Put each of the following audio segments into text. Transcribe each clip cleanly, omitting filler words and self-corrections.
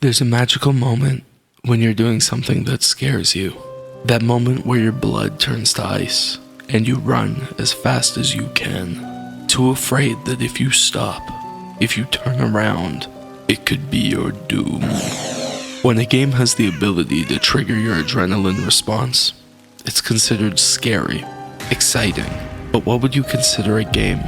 There's a magical moment when you're doing something that scares you. That moment where your blood turns to ice and you run as fast as you can, too afraid that if you stop, if you turn around, it could be your doom. When a game has the ability to trigger your adrenaline response, it's considered scary, exciting. But what would you consider a game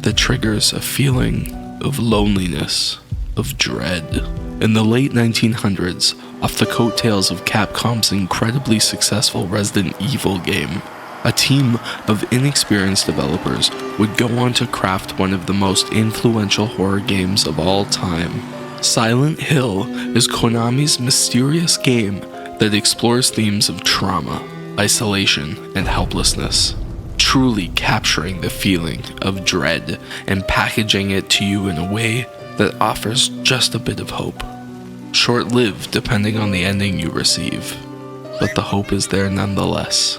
that triggers a feeling of loneliness, of dread? In the late 1900s, off the coattails of Capcom's incredibly successful Resident Evil game, a team of inexperienced developers would go on to craft one of the most influential horror games of all time. Silent Hill is Konami's mysterious game that explores themes of trauma, isolation, and helplessness, truly capturing the feeling of dread and packaging it to you in a way that offers just a bit of hope. Short-lived depending on the ending you receive, but the hope is there nonetheless.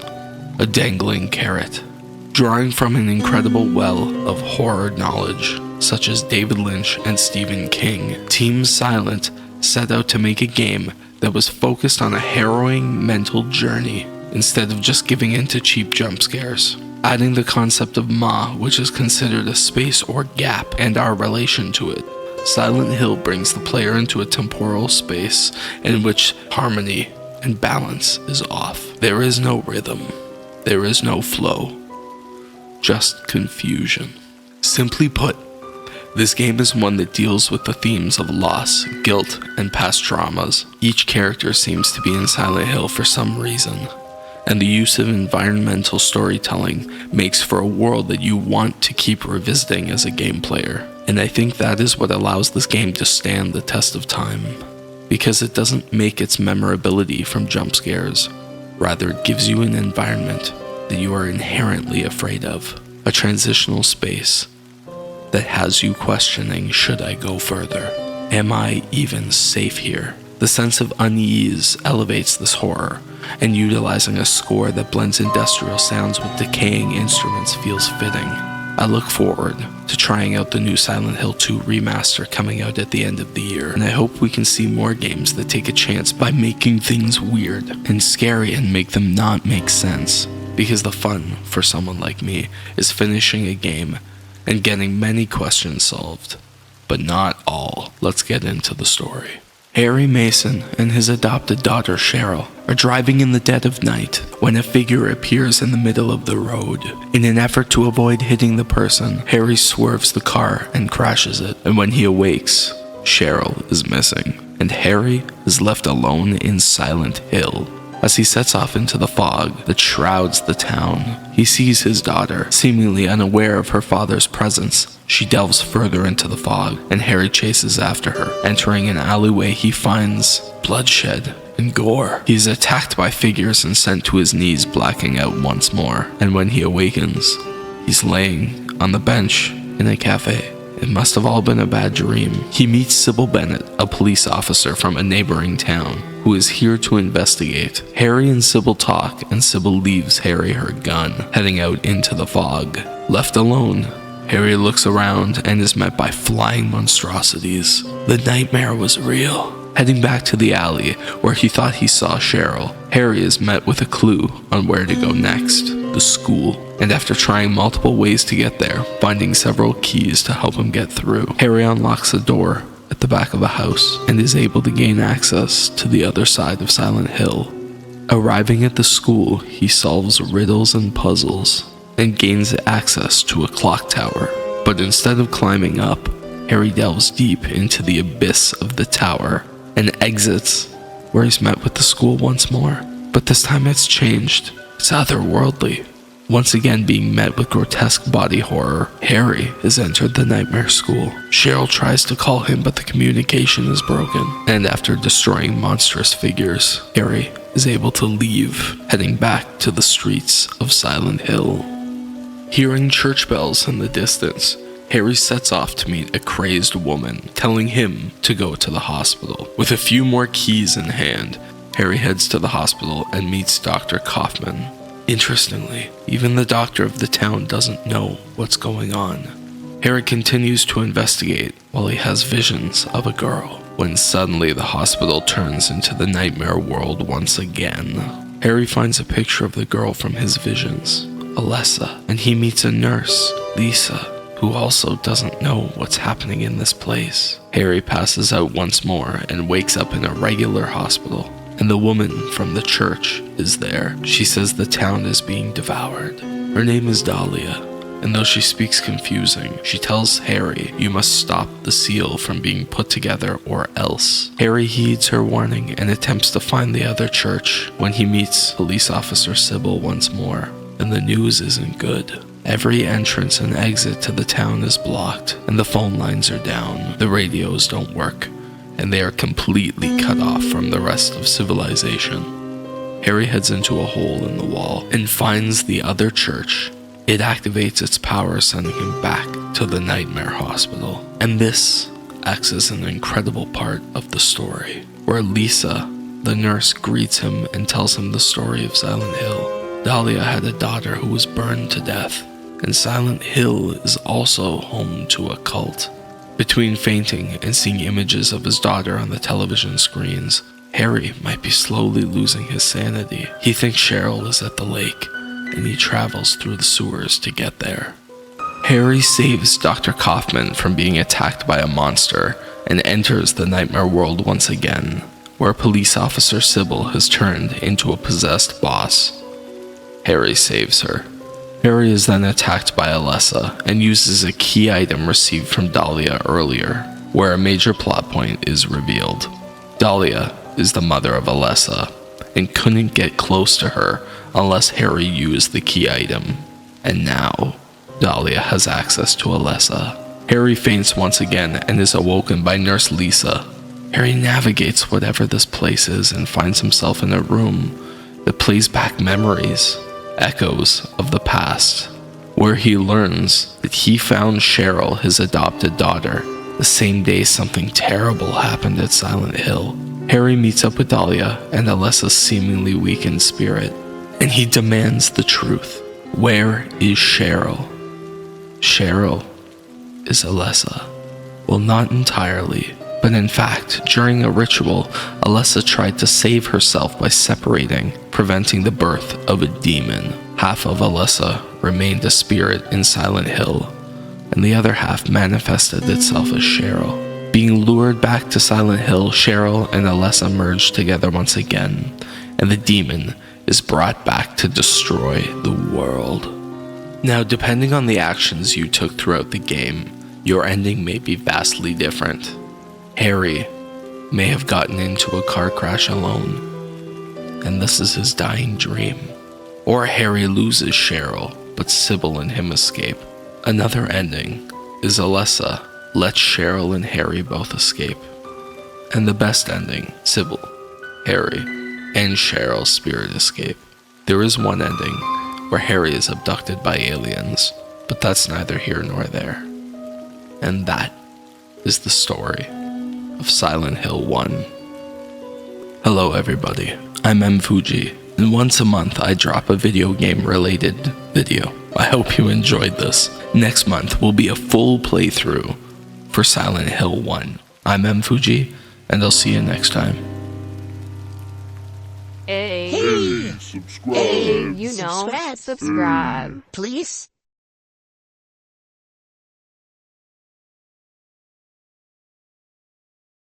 A dangling carrot. Drawing from an incredible well of horror knowledge, such as David Lynch and Stephen King, Team Silent set out to make a game that was focused on a harrowing mental journey, instead of just giving in to cheap jump scares. Adding the concept of Ma, which is considered a space or gap, and our relation to it, Silent Hill brings the player into a temporal space in which harmony and balance is off. There is no rhythm. There is no flow. Just confusion. Simply put, this game is one that deals with the themes of loss, guilt, and past traumas. Each character seems to be in Silent Hill for some reason, and the use of environmental storytelling makes for a world that you want to keep revisiting as a game player. And I think that is what allows this game to stand the test of time, because it doesn't make its memorability from jump scares. Rather, it gives you an environment that you are inherently afraid of, a transitional space that has you questioning, should I go further? Am I even safe here? The sense of unease elevates this horror, and utilizing a score that blends industrial sounds with decaying instruments feels fitting. I look forward to trying out the new Silent Hill 2 remaster coming out at the end of the year, and I hope we can see more games that take a chance by making things weird and scary and make them not make sense, because the fun, for someone like me, is finishing a game and getting many questions solved, but not all. Let's get into the story. Harry Mason and his adopted daughter Cheryl are driving in the dead of night when a figure appears in the middle of the road. In an effort to avoid hitting the person, Harry swerves the car and crashes it, and when he awakes, Cheryl is missing, and Harry is left alone in Silent Hill. As he sets off into the fog that shrouds the town, he sees his daughter, seemingly unaware of her father's presence. She delves further into the fog, and Harry chases after her. Entering an alleyway, he finds bloodshed and gore. He is attacked by figures and sent to his knees, blacking out once more. And when he awakens, he's laying on the bench in a cafe. It must have all been a bad dream. He meets Sybil Bennett, a police officer from a neighboring town, who is here to investigate. Harry and Sybil talk, and Sybil leaves Harry her gun, heading out into the fog. Left alone, Harry looks around and is met by flying monstrosities. The nightmare was real. Heading back to the alley where he thought he saw Cheryl, Harry is met with a clue on where to go next: the school. And after trying multiple ways to get there, finding several keys to help him get through, Harry unlocks a door at the back of a house and is able to gain access to the other side of Silent Hill. Arriving at the school, he solves riddles and puzzles and gains access to a clock tower. But instead of climbing up, Harry delves deep into the abyss of the tower and exits, where he's met with the school once more. But this time it's changed. It's otherworldly. Once again being met with grotesque body horror, Harry has entered the nightmare school. Cheryl tries to call him, but the communication is broken. And after destroying monstrous figures, Harry is able to leave, heading back to the streets of Silent Hill. Hearing church bells in the distance, Harry sets off to meet a crazed woman, telling him to go to the hospital. With a few more keys in hand, Harry heads to the hospital and meets Dr. Kaufman. Interestingly, even the doctor of the town doesn't know what's going on. Harry continues to investigate while he has visions of a girl. when suddenly the hospital turns into the nightmare world once again. Harry finds a picture of the girl from his visions, Alessa, and he meets a nurse, Lisa, who also doesn't know what's happening in this place. Harry passes out once more and wakes up in a regular hospital, and the woman from the church is there. She says the town is being devoured. Her name is Dahlia, and though she speaks confusing, she tells Harry, "You must stop the seal from being put together or else." Harry heeds her warning and attempts to find the other church when he meets police officer Sybil once more, and the news isn't good. Every entrance and exit to the town is blocked, and the phone lines are down, the radios don't work, and they are completely cut off from the rest of civilization. Harry heads into a hole in the wall and finds the other church. It activates its power, sending him back to the Nightmare Hospital. And this acts as an incredible part of the story, where Lisa, the nurse, greets him and tells him the story of Silent Hill. Dahlia had a daughter who was burned to death, and Silent Hill is also home to a cult. Between fainting and seeing images of his daughter on the television screens, Harry might be slowly losing his sanity. He thinks Cheryl is at the lake, and he travels through the sewers to get there. Harry saves Dr. Kaufman from being attacked by a monster and enters the nightmare world once again, where police officer Sybil has turned into a possessed boss. Harry saves her. Harry is then attacked by Alessa and uses a key item received from Dahlia earlier, where a major plot point is revealed. Dahlia is the mother of Alessa and couldn't get close to her unless Harry used the key item. And now, Dahlia has access to Alessa. Harry faints once again and is awoken by Nurse Lisa. Harry navigates whatever this place is and finds himself in a room that plays back memories, echoes of the past, where he learns that he found Cheryl, his adopted daughter, the same day something terrible happened at Silent Hill. Harry meets up with Dahlia and Alessa's seemingly weakened spirit, and he demands the truth. Where is Cheryl? Cheryl is Alessa. Well, not entirely, but in fact, during a ritual, Alessa tried to save herself by separating, preventing the birth of a demon. Half of Alessa remained a spirit in Silent Hill, and the other half manifested itself as Cheryl. Being lured back to Silent Hill, Cheryl and Alessa merge together once again, and the demon is brought back to destroy the world. Now, depending on the actions you took throughout the game, your ending may be vastly different. Harry may have gotten into a car crash alone, and this is his dying dream. Or Harry loses Cheryl, but Sybil and him escape. Another ending is Alessa lets Cheryl and Harry both escape. And the best ending, Sybil, Harry, and Cheryl's spirit escape. There is one ending where Harry is abducted by aliens, but that's neither here nor there. And that is the story of Silent Hill 1. Hello everybody, I'm M. Fuji, and once a month I drop a video game related video. I hope you enjoyed this. Next month will be a full playthrough for Silent Hill 1. I'm M. Fuji, and I'll see you next time. Hey, subscribe. Hey, subscribe. Please.